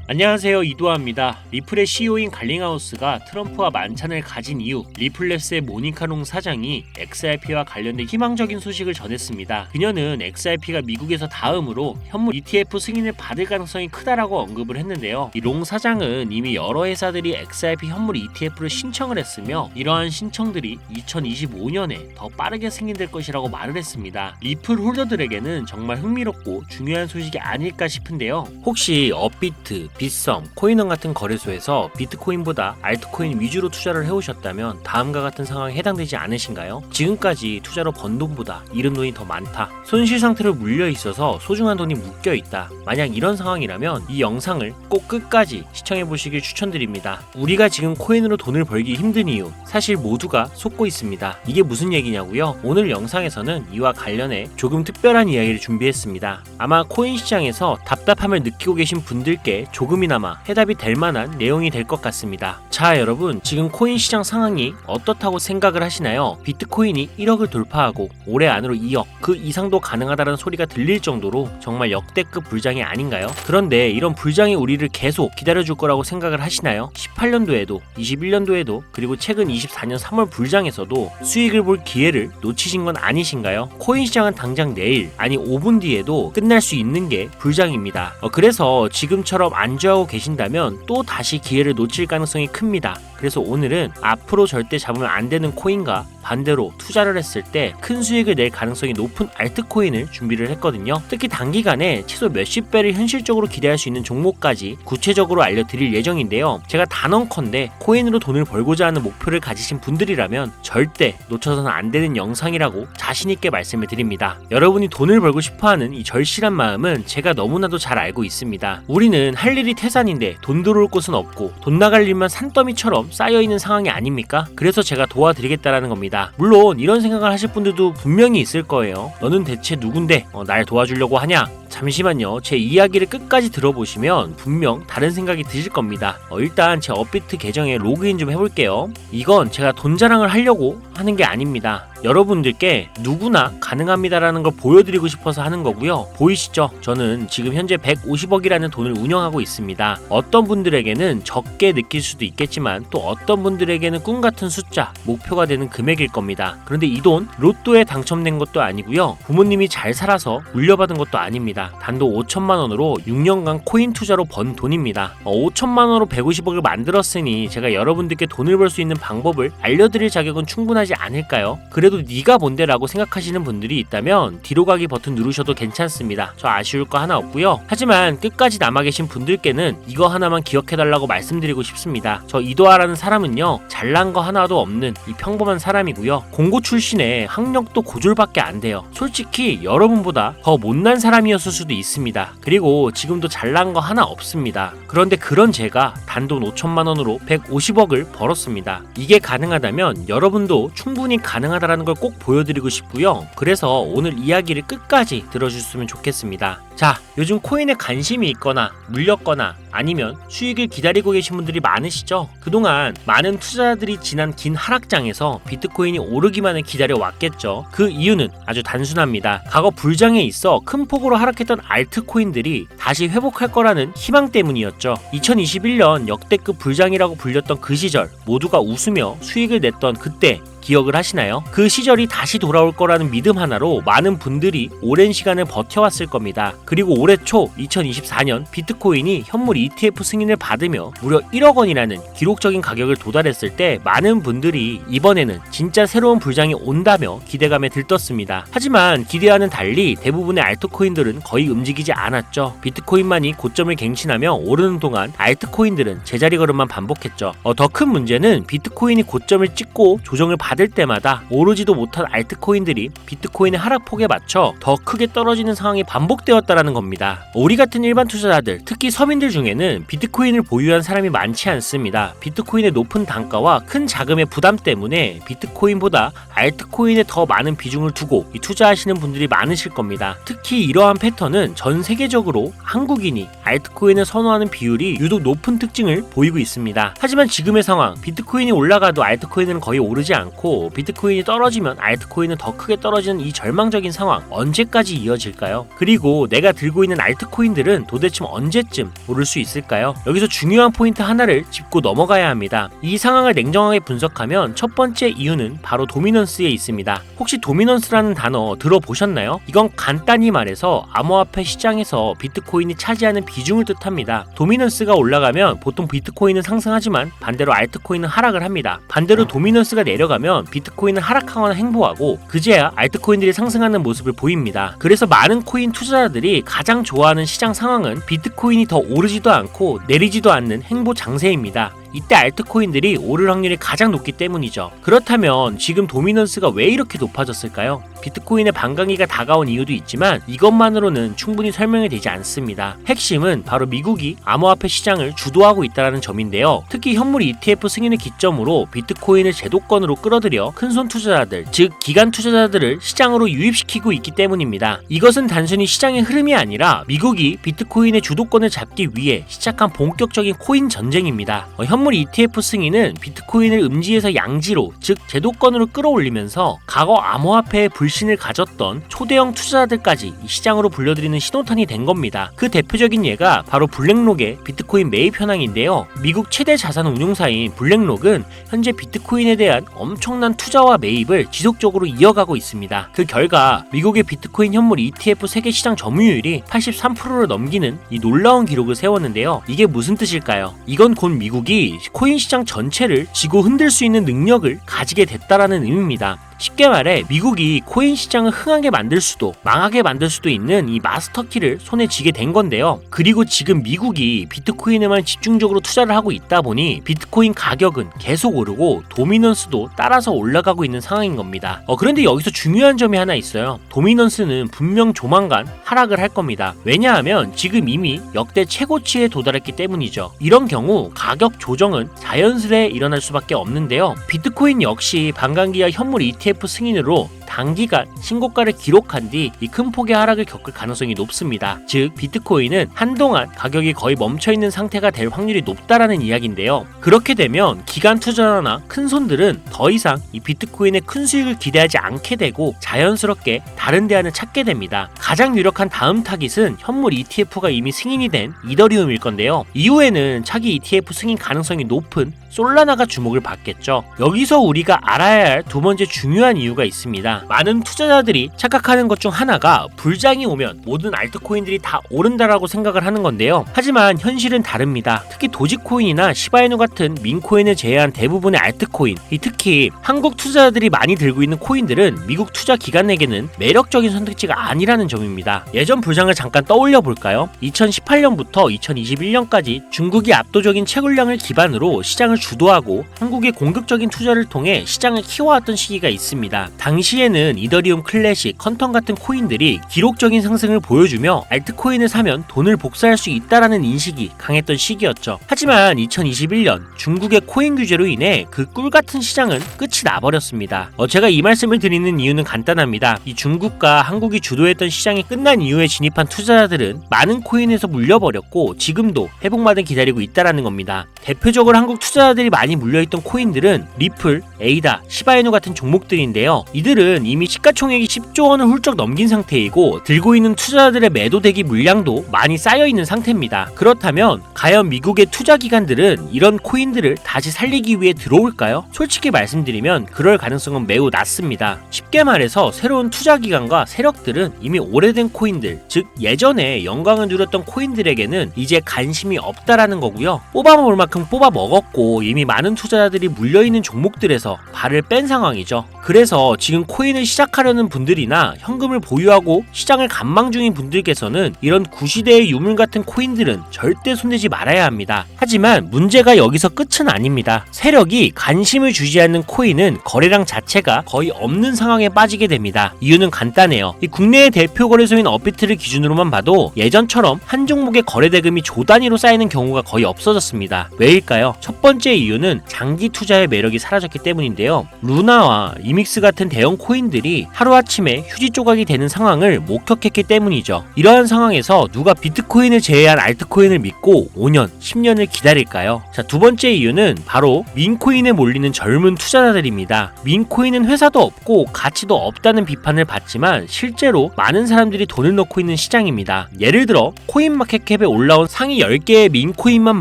안녕하세요, 이두아입니다. 리플의 CEO인 갈링하우스가 트럼프와 만찬을 가진 이후 리플랩스의 모니카 롱 사장이 XRP와 관련된 희망적인 소식을 전했습니다. 그녀는 XRP가 미국에서 다음으로 현물 ETF 승인을 받을 가능성이 크다라고 언급을 했는데요. 이 롱 사장은 이미 여러 회사들이 XRP 현물 ETF를 신청을 했으며 이러한 신청들이 2025년에 더 빠르게 승인될 것이라고 말을 했습니다. 리플 홀더들에게는 정말 흥미롭고 중요한 소식이 아닐까 싶은데요. 혹시 업비트, 빗썸, 코인원 같은 거래소에서 비트코인보다 알트코인 위주로 투자를 해오셨다면 다음과 같은 상황에 해당되지 않으신가요? 지금까지 투자로 번 돈보다 잃은 돈이 더 많다. 손실 상태로 물려 있어서 소중한 돈이 묶여 있다. 만약 이런 상황이라면 이 영상을 꼭 끝까지 시청해 보시길 추천드립니다. 우리가 지금 코인으로 돈을 벌기 힘든 이유, 사실 모두가 속고 있습니다. 이게 무슨 얘기냐고요? 오늘 영상에서는 이와 관련해 조금 특별한 이야기를 준비했습니다. 아마 코인 시장에서 답답함을 느끼고 계신 분들께 조금이나마 해답이 될 만한 내용이 될 것 같습니다. 자, 여러분, 지금 코인 시장 상황이 어떻다고 생각을 하시나요? 비트코인이 1억을 돌파하고 올해 안으로 2억, 그 이상도 가능하다는 소리가 들릴 정도로 정말 역대급 불장이 아닌가요? 그런데 이런 불장이 우리를 계속 기다려줄 거라고 생각을 하시나요? 18년도에도, 21년도에도, 그리고 최근 24년 3월 불장에서도 수익을 볼 기회를 놓치신 건 아니신가요? 코인 시장은 당장 내일, 아니 5분 뒤에도 끝날 수 있는 게 불장입니다. 그래서 지금처럼 안주하고 계신다면 또 다시 기회를 놓칠 가능성이 큽니다. 그래서 오늘은 앞으로 절대 잡으면 안 되는 코인과 반대로 투자를 했을 때 큰 수익을 낼 가능성이 높은 알트코인을 준비를 했거든요. 특히 단기간에 최소 몇십 배를 현실적으로 기대할 수 있는 종목까지 구체적으로 알려드릴 예정인데요. 제가 단언컨대 코인으로 돈을 벌고자 하는 목표를 가지신 분들이라면 절대 놓쳐서는 안 되는 영상이라고 자신있게 말씀을 드립니다. 여러분이 돈을 벌고 싶어하는 이 절실한 마음은 제가 너무나도 잘 알고 있습니다. 우리는 할 일이 태산인데 돈 들어올 곳은 없고 돈 나갈 일만 산더미처럼 쌓여있는 상황이 아닙니까? 그래서 제가 도와드리겠다라는 겁니다. 물론 이런 생각을 하실 분들도 분명히 있을 거예요. 너는 대체 누군데 날 도와주려고 하냐? 잠시만요. 제 이야기를 끝까지 들어보시면 분명 다른 생각이 드실 겁니다. 일단 제 업비트 계정에 로그인 좀 해볼게요. 이건 제가 돈 자랑을 하려고 하는 게 아닙니다. 여러분들께 누구나 가능합니다라는 걸 보여드리고 싶어서 하는 거고요. 보이시죠? 저는 지금 현재 150억이라는 돈을 운영하고 있습니다. 어떤 분들에게는 적게 느낄 수도 있겠지만 또 어떤 분들에게는 꿈같은 숫자, 목표가 되는 금액일 겁니다. 그런데 이 돈 로또에 당첨된 것도 아니고요. 부모님이 잘 살아서 물려받은 것도 아닙니다. 단돈 5천만 원으로 6년간 코인 투자로 번 돈입니다. 5천만 원으로 150억을 만들었으니 제가 여러분들께 돈을 벌 수 있는 방법을 알려드릴 자격은 충분하지 않을까요? 그래도 네가 뭔데 라고 생각하시는 분들이 있다면 뒤로 가기 버튼 누르셔도 괜찮습니다. 저 아쉬울 거 하나 없고요. 하지만 끝까지 남아 계신 분들께는 이거 하나만 기억해달라고 말씀드리고 싶습니다. 저 이도아라는 사람은요, 잘난 거 하나도 없는 이 평범한 사람이고요. 공고 출신에 학력도 고졸밖에 안 돼요. 솔직히 여러분보다 더 못난 사람이었을 수도 있습니다. 그리고 지금도 잘난 거 하나 없습니다. 그런데 그런 제가 단돈 5천만 원으로 150억을 벌었습니다. 이게 가능하다면 여러분도 충분히 가능하다라는 걸 꼭 보여드리고 싶고요. 그래서 오늘 이야기를 끝까지 들어주셨으면 좋겠습니다. 자, 요즘 코인에 관심이 있거나 물렸거나 아니면 수익을 기다리고 계신 분들이 많으시죠? 그동안 많은 투자자들이 지난 긴 하락장에서 비트코인이 오르기만을 기다려 왔겠죠. 그 이유는 아주 단순합니다. 과거 불장에 있어 큰 폭으로 하락했던 알트코인들이 다시 회복할 거라는 희망 때문이었죠. 2021년 역대급 불장이라고 불렸던 그 시절 모두가 웃으며 수익을 냈던 그때 기억을 하시나요? 그 시절이 다시 돌아올 거라는 믿음 하나로 많은 분들이 오랜 시간을 버텨왔을 겁니다. 그리고 올해 초 2024년 비트코인이 현물 ETF 승인을 받으며 무려 1억 원이라는 기록적인 가격을 도달했을 때 많은 분들이 이번에는 진짜 새로운 불장이 온다며 기대감에 들떴습니다. 하지만 기대와는 달리 대부분의 알트코인들은 거의 움직이지 않았죠. 비트코인만이 고점을 갱신하며 오르는 동안 알트코인들은 제자리 걸음만 반복했죠. 더 큰 문제는 비트코인이 고점을 찍고 조정을 받을 때마다 오르지도 못한 알트코인들이 비트코인의 하락폭에 맞춰 더 크게 떨어지는 상황이 반복되었다라는 겁니다. 우리 같은 일반 투자자들, 특히 서민들 중에는 비트코인을 보유한 사람이 많지 않습니다. 비트코인의 높은 단가와 큰 자금의 부담 때문에 비트코인보다 알트코인에 더 많은 비중을 두고 투자하시는 분들이 많으실 겁니다. 특히 이러한 패턴은 전 세계적으로 한국인이 알트코인을 선호하는 비율이 유독 높은 특징을 보이고 있습니다. 하지만 지금의 상황, 비트코인이 올라가도 알트코인은 거의 오르지 않고 않고 비트코인이 떨어지면 알트코인은 더 크게 떨어지는 이 절망적인 상황 언제까지 이어질까요? 그리고 내가 들고 있는 알트코인들은 도대체 언제쯤 오를 수 있을까요? 여기서 중요한 포인트 하나를 짚고 넘어가야 합니다. 이 상황을 냉정하게 분석하면 첫 번째 이유는 바로 도미넌스에 있습니다. 혹시 도미넌스라는 단어 들어보셨나요? 이건 간단히 말해서 암호화폐 시장에서 비트코인이 차지하는 비중을 뜻합니다. 도미넌스가 올라가면 보통 비트코인은 상승하지만 반대로 알트코인은 하락을 합니다. 반대로 도미넌스가 내려가면 비트코인은 하락하거나 행보하고 그제야 알트코인들이 상승하는 모습을 보입니다. 그래서 많은 코인 투자자들이 가장 좋아하는 시장 상황은 비트코인이 더 오르지도 않고 내리지도 않는 행보 장세입니다. 이때 알트코인들이 오를 확률이 가장 높기 때문이죠. 그렇다면 지금 도미넌스가 왜 이렇게 높아졌을까요? 비트코인의 반감기가 다가온 이유도 있지만 이것만으로는 충분히 설명이 되지 않습니다. 핵심은 바로 미국이 암호화폐 시장을 주도하고 있다는 점인데요. 특히 현물 ETF 승인을 기점으로 비트코인을 제도권으로 끌어들여 큰손 투자자들, 즉 기관 투자자들을 시장으로 유입시키고 있기 때문입니다. 이것은 단순히 시장의 흐름이 아니라 미국이 비트코인의 주도권을 잡기 위해 시작한 본격적인 코인 전쟁입니다. 현물 ETF 승인은 비트코인을 음지에서 양지로, 즉 제도권으로 끌어올리면서 과거 암호화폐의 불신을 가졌던 초대형 투자자들까지 이 시장으로 불려들이는 신호탄이 된 겁니다. 그 대표적인 예가 바로 블랙록의 비트코인 매입 현황인데요. 미국 최대 자산 운용사인 블랙록은 현재 비트코인에 대한 엄청난 투자와 매입을 지속적으로 이어가고 있습니다. 그 결과 미국의 비트코인 현물 ETF 세계 시장 점유율이 83%를 넘기는 이 놀라운 기록을 세웠는데요. 이게 무슨 뜻일까요? 이건 곧 미국이 코인 시장 전체를 쥐고 흔들 수 있는 능력을 가지게 됐다라는 의미입니다. 쉽게 말해 미국이 코인 시장을 흥하게 만들 수도 망하게 만들 수도 있는 이 마스터키를 손에 쥐게 된 건데요. 그리고 지금 미국이 비트코인에만 집중적으로 투자를 하고 있다 보니 비트코인 가격은 계속 오르고 도미넌스도 따라서 올라가고 있는 상황인 겁니다. 그런데 여기서 중요한 점이 하나 있어요. 도미넌스는 분명 조만간 하락을 할 겁니다. 왜냐하면 지금 이미 역대 최고치에 도달했기 때문이죠. 이런 경우 가격 조정은 자연스레 일어날 수밖에 없는데요. 비트코인 역시 반감기와 현물 ETF 승인으로 단기간 신고가를 기록한 뒤 이 큰 폭의 하락을 겪을 가능성이 높습니다. 즉 비트코인은 한동안 가격이 거의 멈춰있는 상태가 될 확률이 높다라는 이야기인데요. 그렇게 되면 기관 투자자나 큰 손들은 더 이상 이 비트코인의 큰 수익을 기대하지 않게 되고 자연스럽게 다른 대안을 찾게 됩니다. 가장 유력한 다음 타깃은 현물 ETF가 이미 승인이 된 이더리움일 건데요. 이후에는 차기 ETF 승인 가능성이 높은 솔라나가 주목을 받겠죠. 여기서 우리가 알아야 할 두 번째 중요한 이유가 있습니다. 많은 투자자들이 착각하는 것 중 하나가 불장이 오면 모든 알트코인들이 다 오른다라고 생각을 하는 건데요. 하지만 현실은 다릅니다. 특히 도지코인이나 시바이누 같은 민코인을 제외한 대부분의 알트코인, 특히 한국 투자자들이 많이 들고 있는 코인들은 미국 투자 기관에게는 매력적인 선택지가 아니라는 점입니다. 예전 불장을 잠깐 떠올려 볼까요? 2018년부터 2021년까지 중국이 압도적인 채굴량을 기반으로 시장을 주도하고 한국의 공격적인 투자를 통해 시장을 키워왔던 시기가 있습니다. 당시에는 이더리움 클래식, 컨텀 같은 코인들이 기록적인 상승을 보여주며 알트코인을 사면 돈을 복사할 수 있다라는 인식이 강했던 시기였죠. 하지만 2021년 중국의 코인 규제로 인해 그 꿀같은 시장은 끝이 나버렸습니다. 제가 이 말씀을 드리는 이유는 간단합니다. 이 중국과 한국이 주도했던 시장이 끝난 이후에 진입한 투자자들은 많은 코인에서 물려버렸고 지금도 회복마저 기다리고 있다라는 겁니다. 대표적으로 한국 투자자들이 많이 물려있던 코인들은 리플, 에이다, 시바이누 같은 종목들인데요. 이들은 이미 시가총액이 10조 원을 훌쩍 넘긴 상태이고 들고 있는 투자자들의 매도 대기 물량도 많이 쌓여있는 상태입니다. 그렇다면 과연 미국의 투자기관들은 이런 코인들을 다시 살리기 위해 들어올까요? 솔직히 말씀드리면 그럴 가능성은 매우 낮습니다. 쉽게 말해서 새로운 투자기관과 세력들은 이미 오래된 코인들, 즉 예전에 영광을 누렸던 코인들에게는 이제 관심이 없다라는 거고요. 뽑아먹을 만큼 뽑아먹었고 이미 많은 투자자들이 물려있는 종목들에서 발을 뺀 상황이죠. 그래서 지금 코인을 시작하려는 분들이나 현금을 보유하고 시장을 관망 중인 분들께서는 이런 구시대의 유물 같은 코인들은 절대 손대지 말아야 합니다. 하지만 문제가 여기서 끝은 아닙니다. 세력이 관심을 주지 않는 코인은 거래량 자체가 거의 없는 상황에 빠지게 됩니다. 이유는 간단해요. 이 국내의 대표 거래소인 업비트를 기준으로만 봐도 예전처럼 한 종목의 거래 대금이 조 단위로 쌓이는 경우가 거의 없어졌습니다. 왜일까요? 첫 번째 이유는 장기 투자의 매력이 사라졌기 때문인데요. 루나와 이믹스 같은 대형 코인 코인들이 하루아침에 휴지 조각이 되는 상황을 목격했기 때문이죠. 이러한 상황에서 누가 비트코인을 제외한 알트코인을 믿고 5년, 10년을 기다릴까요? 자, 두 번째 이유는 바로 민코인에 몰리는 젊은 투자자들입니다. 민코인은 회사도 없고 가치도 없다는 비판을 받지만 실제로 많은 사람들이 돈을 넣고 있는 시장입니다. 예를 들어 코인마켓캡에 올라온 상위 10개의 민코인만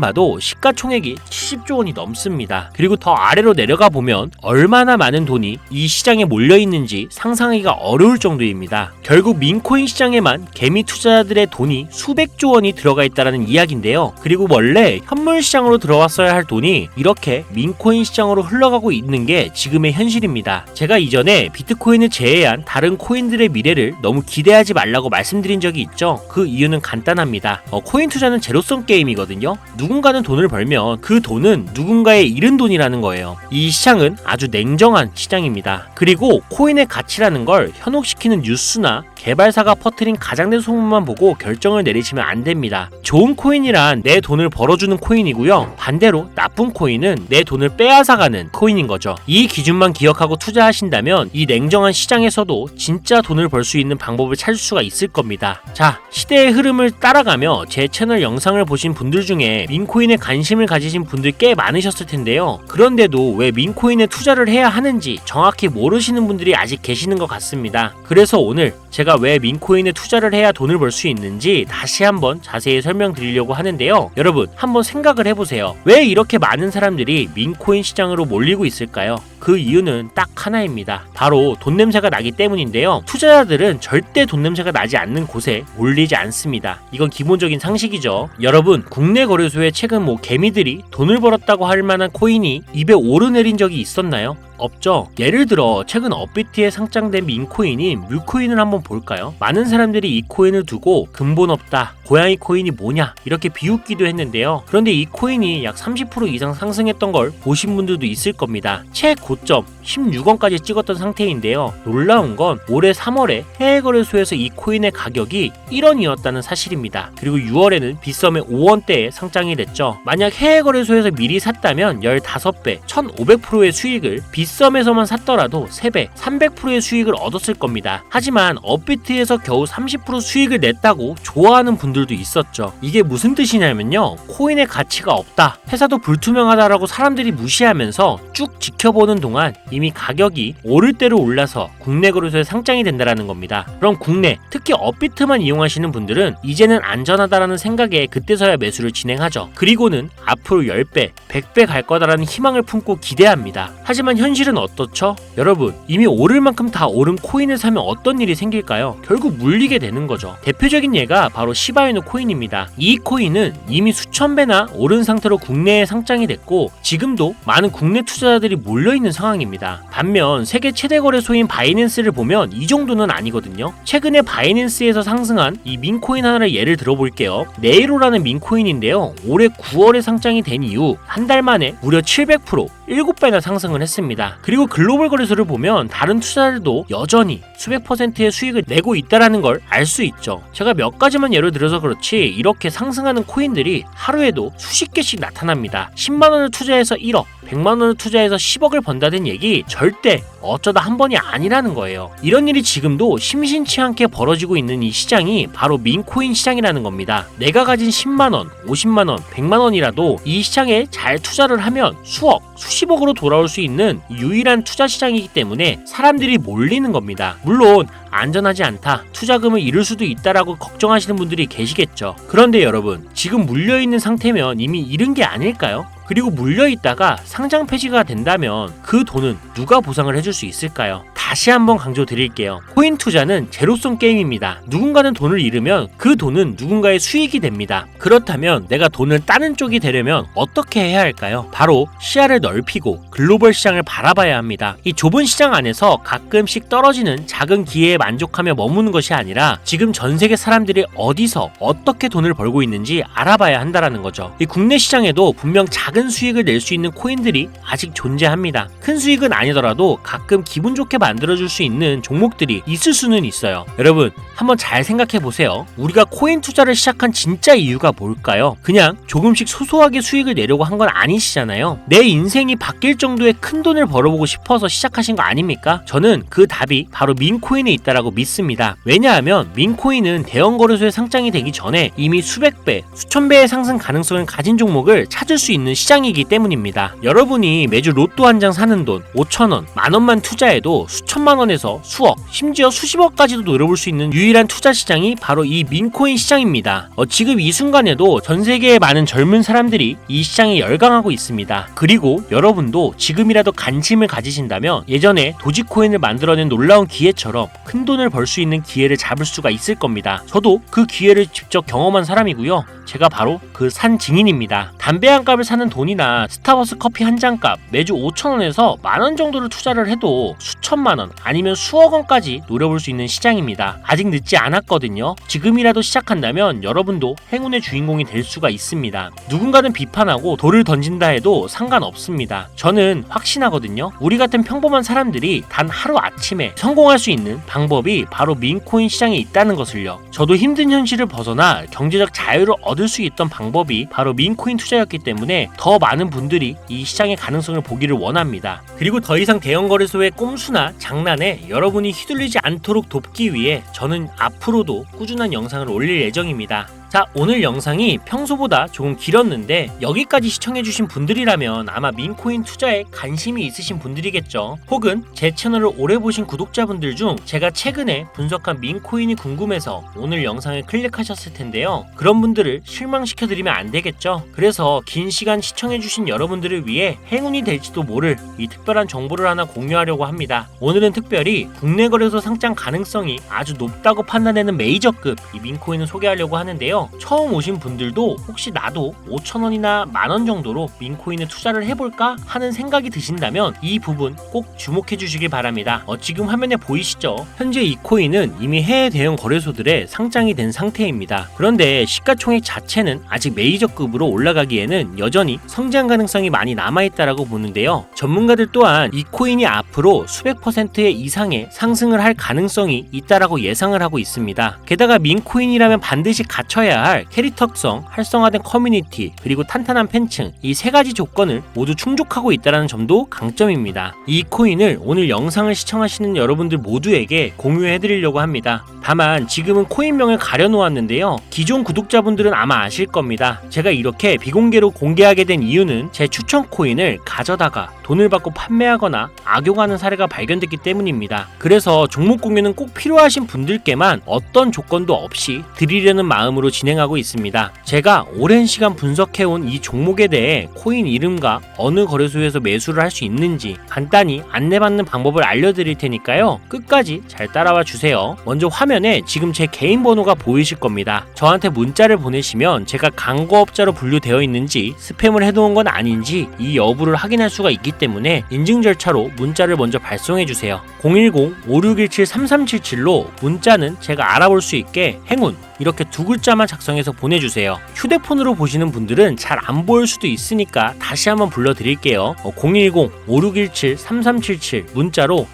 봐도 시가총액이 70조 원이 넘습니다. 그리고 더 아래로 내려가 보면 얼마나 많은 돈이 이 시장에 몰려 있는지 상상하기가 어려울 정도입니다. 결국 민코인 시장에만 개미 투자자들의 돈이 수백조 원이 들어가 있다는 이야기인데요. 그리고 원래 현물 시장으로 들어왔어야 할 돈이 이렇게 민코인 시장으로 흘러가고 있는 게 지금의 현실입니다. 제가 이전에 비트코인을 제외한 다른 코인들의 미래를 너무 기대하지 말라고 말씀드린 적이 있죠. 그 이유는 간단합니다. 코인 투자는 제로섬 게임이거든요. 누군가는 돈을 벌면 그 돈은 누군가의 잃은 돈이라는 거예요. 이 시장은 아주 냉정한 시장입니다. 그리고 코인의 가치라는 걸 현혹시키는 뉴스나 개발사가 퍼뜨린 가장된 소문만 보고 결정을 내리시면 안 됩니다. 좋은 코인이란 내 돈을 벌어주는 코인이고요. 반대로 나쁜 코인은 내 돈을 빼앗아가는 코인인 거죠. 이 기준만 기억하고 투자하신다면 이 냉정한 시장에서도 진짜 돈을 벌 수 있는 방법을 찾을 수가 있을 겁니다. 자, 시대의 흐름을 따라가며 제 채널 영상을 보신 분들 중에 민코인에 관심을 가지신 분들 꽤 많으셨을 텐데요. 그런데도 왜 민코인에 투자를 해야 하는지 정확히 모르시는 분들이 아직 계시는 것 같습니다. 그래서 오늘 제가 왜 민코인에 투자를 해야 돈을 벌 수 있는지 다시 한번 자세히 설명드리려고 하는데요. 여러분, 한번 생각을 해보세요. 왜 이렇게 많은 사람들이 민코인 시장으로 몰리고 있을까요? 그 이유는 딱 하나입니다. 바로 돈 냄새가 나기 때문인데요. 투자자들은 절대 돈 냄새가 나지 않는 곳에 몰리지 않습니다. 이건 기본적인 상식이죠. 여러분, 국내 거래소에 최근 개미들이 돈을 벌었다고 할 만한 코인이 입에 오르내린 적이 있었나요? 없죠. 예를 들어 최근 업비트에 상장된 민코인인 뮤코인을 한번 볼까요? 많은 사람들이 이 코인을 두고 근본 없다, 고양이 코인이 뭐냐 이렇게 비웃기도 했는데요. 그런데 이 코인이 약 30% 이상 상승했던 걸 보신 분들도 있을 겁니다. 최고점 16원까지 찍었던 상태인데요. 놀라운 건 올해 3월에 해외 거래소에서 이 코인의 가격이 1원이었다는 사실입니다. 그리고 6월에는 빗썸에 5원대에 상장이 됐죠. 만약 해외 거래소에서 미리 샀다면 15배, 1500%의 수익을 빗썸에서만 샀더라도 3배, 300%의 수익을 얻었을 겁니다. 하지만 업비트에서 겨우 30% 수익을 냈다고 좋아하는 분들도 있었죠. 이게 무슨 뜻이냐면요. 코인의 가치가 없다, 회사도 불투명하다라고 사람들이 무시하면서 쭉 지켜보는 동안 이미 가격이 오를 대로 올라서 국내 거래소에 상장이 된다라는 겁니다. 그럼 국내, 특히 업비트만 이용하시는 분들은 이제는 안전하다라는 생각에 그때서야 매수를 진행하죠. 그리고는 앞으로 10배, 100배 갈 거다라는 희망을 품고 기대합니다. 하지만 현실은 어떻죠? 여러분, 이미 오를 만큼 다 오른 코인을 사면 어떤 일이 생길까요? 결국 물리게 되는 거죠. 대표적인 예가 바로 시바이누 코인입니다. 이 코인은 이미 수천 배나 오른 상태로 국내에 상장이 됐고 지금도 많은 국내 투자자들이 몰려있는 상황입니다. 반면 세계 최대 거래소인 바이낸스를 보면 이 정도는 아니거든요. 최근에 바이낸스에서 상승한 이 민코인 하나를 예를 들어볼게요. 네이로라는 민코인인데요. 올해 9월에 상장이 된 이후 한 달 만에 무려 700%, 7배나 상승을 했습니다. 그리고 글로벌 거래소를 보면 다른 투자자들도 여전히 수백 %의 수익을 내고 있다는 걸 알 수 있죠. 제가 몇 가지만 예를 들어서 그렇지 이렇게 상승하는 코인들이 하루에도 수십 개씩 나타납니다. 10만원을 투자해서 1억, 100만원을 투자해서 10억을 번다는 얘기 절대 어쩌다 한 번이 아니라는 거예요. 이런 일이 지금도 심심치 않게 벌어지고 있는 이 시장이 바로 민코인 시장이라는 겁니다. 내가 가진 10만원, 50만원, 100만원이라도 이 시장에 잘 투자를 하면 수억, 수십억으로 돌아올 수 있는 유일한 투자 시장이기 때문에 사람들이 몰리는 겁니다. 물론 안전하지 않다, 투자금을 잃을 수도 있다라고 걱정하시는 분들이 계시겠죠. 그런데 여러분, 지금 물려있는 상태면 이미 잃은 게 아닐까요? 그리고 물려있다가 상장 폐지가 된다면 그 돈은 누가 보상을 해줄 수 있을까요? 다시 한번 강조드릴게요. 코인 투자는 제로섬 게임입니다. 누군가는 돈을 잃으면 그 돈은 누군가의 수익이 됩니다. 그렇다면 내가 돈을 따는 쪽이 되려면 어떻게 해야 할까요? 바로 시야를 넓히고 글로벌 시장을 바라봐야 합니다. 이 좁은 시장 안에서 가끔씩 떨어지는 작은 기회에 만족하며 머무는 것이 아니라 지금 전 세계 사람들이 어디서 어떻게 돈을 벌고 있는지 알아봐야 한다는 거죠. 이 국내 시장에도 분명 작은 수익을 낼 수 있는 코인들이 아직 존재합니다. 큰 수익은 아니더라도 가끔 기분 좋게 만들어줄 수 있는 종목들이 있을 수는 있어요. 여러분 한번 잘 생각해보세요. 우리가 코인 투자를 시작한 진짜 이유가 뭘까요? 그냥 조금씩 소소하게 수익을 내려고 한 건 아니시잖아요. 내 인생이 바뀔 정도의 큰 돈을 벌어보고 싶어서 시작하신 거 아닙니까? 저는 그 답이 바로 민코인에 있다라고 믿습니다. 왜냐하면 민코인은 대형 거래소에 상장이 되기 전에 이미 수백 배, 수천 배의 상승 가능성을 가진 종목을 찾을 수 있는 시장이기 때문입니다. 여러분이 매주 로또 한 장 사는 돈 5,000원, 만원만 투자해도 수천만 원에서 수억, 심지어 수십억까지도 노려볼 수 있는 유일한 투자 시장이 바로 이 민코인 시장입니다. 지금 이 순간에도 전 세계의 많은 젊은 사람들이 이 시장에 열광하고 있습니다. 그리고 여러분도 지금이라도 관심을 가지신다면 예전에 도지코인을 만들어낸 놀라운 기회처럼 큰 돈을 벌 수 있는 기회를 잡을 수가 있을 겁니다. 저도 그 기회를 직접 경험한 사람이고요. 제가 바로 그 산 증인입니다. 담배 한 값을 사는 돈이나 스타벅스 커피 한 잔 값 매주 5,000원에서 만원 정도를 투자를 해도 수천만원 아니면 수억 원까지 노려볼 수 있는 시장입니다. 아직 늦지 않았거든요. 지금이라도 시작한다면 여러분도 행운의 주인공이 될 수가 있습니다. 누군가는 비판하고 돌을 던진다 해도 상관없습니다. 저는 확신하거든요. 우리 같은 평범한 사람들이 단 하루 아침에 성공할 수 있는 방법이 바로 민코인 시장에 있다는 것을요. 저도 힘든 현실을 벗어나 경제적 자유를 얻을 수 있던 방법이 바로 민코인 투자였기 때문에 더 많은 분들이 이 시장의 가능성을 보기를 원합니다. 그리고 더 이상 대형 거래소의 꼼수나 장난에 여러분이 휘둘리지 않도록 돕기 위해 저는 앞으로도 꾸준한 영상을 올릴 예정입니다. 자, 오늘 영상이 평소보다 조금 길었는데 여기까지 시청해주신 분들이라면 아마 민코인 투자에 관심이 있으신 분들이겠죠. 혹은 제 채널을 오래 보신 구독자분들 중 제가 최근에 분석한 민코인이 궁금해서 오늘 영상을 클릭하셨을 텐데요. 그런 분들을 실망시켜드리면 안 되겠죠. 그래서 긴 시간 시청해주신 여러분들을 위해 행운이 될지도 모를 이 특별한 정보를 하나 공유하려고 합니다. 오늘은 특별히 국내 거래소 상장 가능성이 아주 높다고 판단되는 메이저급 이 민코인을 소개하려고 하는데요. 처음 오신 분들도 혹시 나도 5,000원이나 만원 정도로 민코인에 투자를 해볼까 하는 생각이 드신다면 이 부분 꼭 주목해 주시길 바랍니다. 지금 화면에 보이시죠? 현재 이 코인은 이미 해외 대형 거래소들에 상장이 된 상태입니다. 그런데 시가총액 자체는 아직 메이저급으로 올라가기에는 여전히 성장 가능성이 많이 남아있다라고 보는데요. 전문가들 또한 이 코인이 앞으로 수백 퍼센트의 이상의 상승을 할 가능성이 있다라고 예상을 하고 있습니다. 게다가 민코인이라면 반드시 갖춰야 할 캐릭터성, 활성화된 커뮤니티, 그리고 탄탄한 팬층 이 세 가지 조건을 모두 충족하고 있다는 점도 강점입니다. 이 코인을 오늘 영상을 시청하시는 여러분들 모두에게 공유해드리려고 합니다. 다만 지금은 코인명을 가려놓았는데요. 기존 구독자분들은 아마 아실 겁니다. 제가 이렇게 비공개로 공개하게 된 이유는 제 추천 코인을 가져다가 돈을 받고 판매하거나 악용하는 사례가 발견됐기 때문입니다. 그래서 종목 공유는 꼭 필요하신 분들께만 어떤 조건도 없이 드리려는 마음으로 진행하고 있습니다. 제가 오랜 시간 분석해온 이 종목에 대해 코인 이름과 어느 거래소에서 매수를 할 수 있는지 간단히 안내받는 방법을 알려드릴 테니까요. 끝까지 잘 따라와 주세요. 먼저 화면에 지금 제 개인 번호가 보이실 겁니다. 저한테 문자를 보내시면 제가 광고업자로 분류되어 있는지 스팸을 해놓은 건 아닌지 이 여부를 확인할 수가 있기 때문에 인증 절차로 문자를 먼저 발송해 주세요. 010-5617-3377로 문자는 제가 알아볼 수 있게 행운 이렇게 두 글자만 작성해서 보내주세요. 휴대폰으로 보시는 분들은 잘 안 보일 수도 있으니까 다시 한번 불러드릴게요. 010-5617-3377 문자로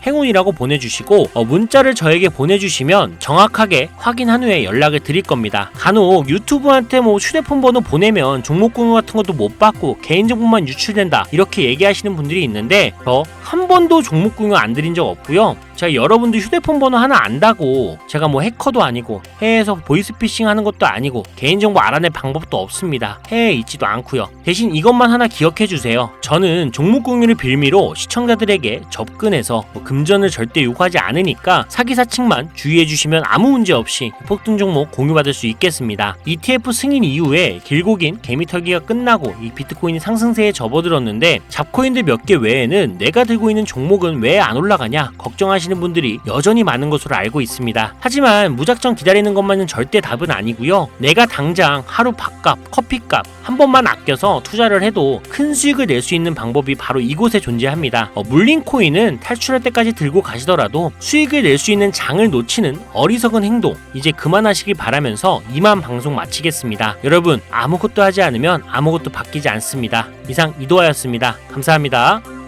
행운이라고 보내주시고 문자를 저에게 보내주시면 정확하게 확인한 후에 연락을 드릴 겁니다. 간혹 유튜브한테 휴대폰 번호 보내면 종목 공유 같은 것도 못 받고 개인정보만 유출된다 이렇게 얘기하시는 분들이 있는데 저 한 번도 종목 공유 안 드린 적 없고요. 제가 여러분들 휴대폰 번호 하나 안다고 제가 해커도 아니고 해외에서 보이스피싱 하는 것도 아니고 개인정보 알아낼 방법도 없습니다. 해외에 있지도 않고요. 대신 이것만 하나 기억해 주세요. 저는 종목 공유를 빌미로 시청자들에게 접근해서 금전을 절대 요구하지 않으니까 사기사측만 주의해 주시면 아무 문제 없이 폭등 종목 공유받을 수 있겠습니다. ETF 승인 이후에 길고 긴 개미털기가 끝나고 이 비트코인이 상승세에 접어들었는데 잡코인들 몇 개 외에는 내가 들고 있는 종목은 왜 안 올라가냐 걱정하시는 분들이 여전히 많은 것으로 알고 있습니다. 하지만 무작정 기다리는 것만은 절대 답은 아니고요. 내가 당장 하루 밥값, 커피값 한 번만 아껴서 투자를 해도 큰 수익을 낼 수 있는 방법이 바로 이곳에 존재합니다. 물린 코인은 탈출할 때까지 들고 가시더라도 수익을 낼 수 있는 장을 놓치는 어리석은 행동 이제 그만하시길 바라면서 이만 방송 마치겠습니다. 여러분 아무것도 하지 않으면 아무것도 바뀌지 않습니다. 이상 이도하였습니다. 감사합니다.